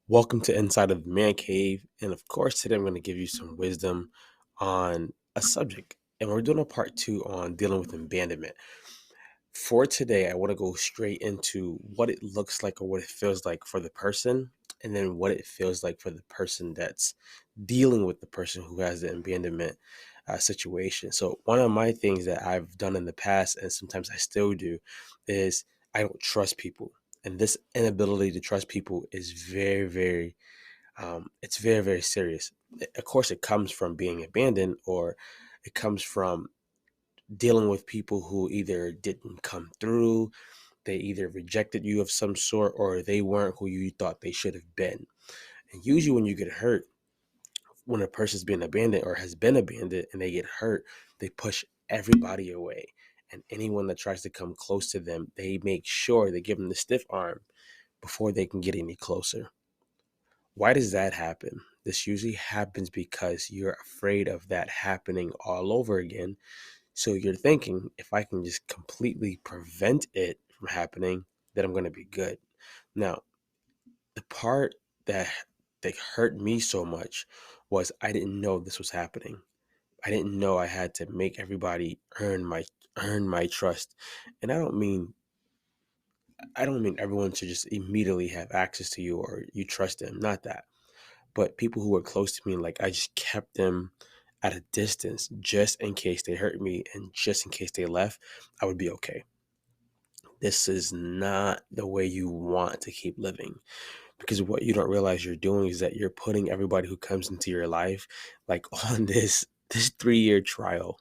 Welcome to Inside of the Man Cave. And of course, today I'm going to give you some wisdom on a subject. And we're doing a part two on dealing with abandonment. For today, I want to go straight into what it looks like or what it feels like for the person, and then what it feels like for the person that's dealing with the person who has the abandonment situation. So, one of my things that I've done in the past, and sometimes I still do, is I don't trust people. And this inability to trust people is it's very, very serious. Of course, it comes from being abandoned, or it comes from dealing with people who either didn't come through, they either rejected you of some sort, or they weren't who you thought they should have been. And usually, when you get hurt, when a person's been abandoned or has been abandoned and they get hurt, they push everybody away. And anyone that tries to come close to them, they make sure they give them the stiff arm before they can get any closer. Why does that happen? This usually happens because you're afraid of that happening all over again. So you're thinking, if I can just completely prevent it from happening, then I'm going to be good. Now, the part that hurt me so much was I didn't know this was happening. I didn't know I had to make everybody earn my trust. And I don't mean everyone should just immediately have access to you or you trust them. Not that. But people who were close to me, like I just kept them at a distance just in case they hurt me and just in case they left, I would be okay. This is not the way you want to keep living, because what you don't realize you're doing is that you're putting everybody who comes into your life like on this 3-year trial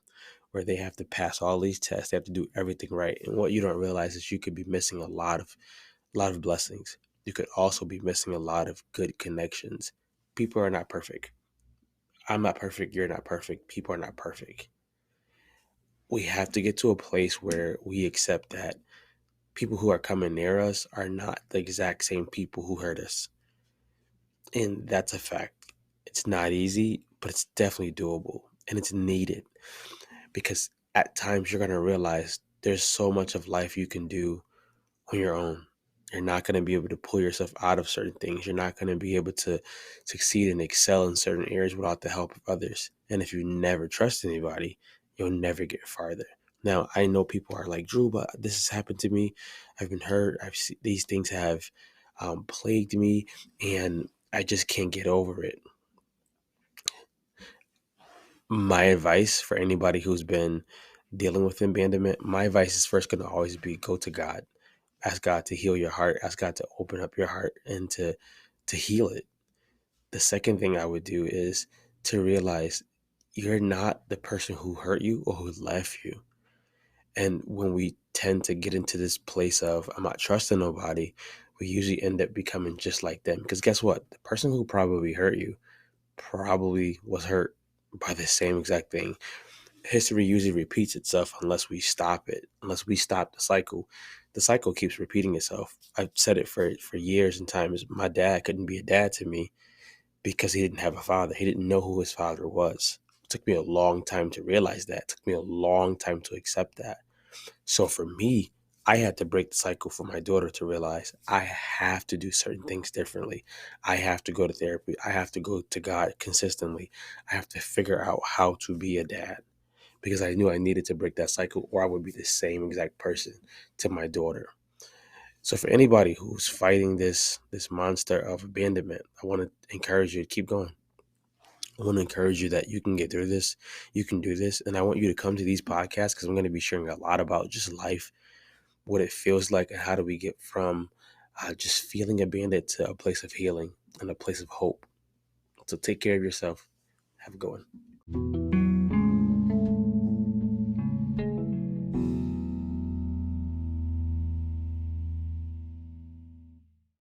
where they have to pass all these tests, they have to do everything right. And what you don't realize is you could be missing a lot of blessings. You could also be missing a lot of good connections. People are not perfect. I'm not perfect. You're not perfect. People are not perfect. We have to get to a place where we accept that people who are coming near us are not the exact same people who hurt us. And that's a fact. It's not easy, but it's definitely doable and it's needed, because at times you're going to realize there's so much of life you can do on your own. You're not going to be able to pull yourself out of certain things. You're not going to be able to succeed and excel in certain areas without the help of others. And if you never trust anybody, you'll never get farther. Now, I know people are like, Drew, but this has happened to me. I've been hurt. I've seen these things have plagued me, and I just can't get over it. My advice for anybody who's been dealing with abandonment, my advice is first going to always be go to God. Ask God to heal your heart. Ask God to open up your heart and to heal it. The second thing I would do is to realize you're not the person who hurt you or who left you. And when we tend to get into this place of I'm not trusting nobody, we usually end up becoming just like them. Because guess what? The person who probably hurt you probably was hurt by the same exact thing. History usually repeats itself unless we stop it, unless we stop the cycle. The cycle keeps repeating itself. I've said it for years and times. My dad couldn't be a dad to me because he didn't have a father. He didn't know who his father was. It took me a long time to realize that. It took me a long time to accept that. So for me, I had to break the cycle for my daughter to realize I have to do certain things differently. I have to go to therapy. I have to go to God consistently. I have to figure out how to be a dad, because I knew I needed to break that cycle or I would be the same exact person to my daughter. So for anybody who's fighting this monster of abandonment, I want to encourage you to keep going. I want to encourage you that you can get through this. You can do this. And I want you to come to these podcasts because I'm going to be sharing a lot about just life, what it feels like, and how do we get from just feeling abandoned to a place of healing and a place of hope. So take care of yourself. Have a good one.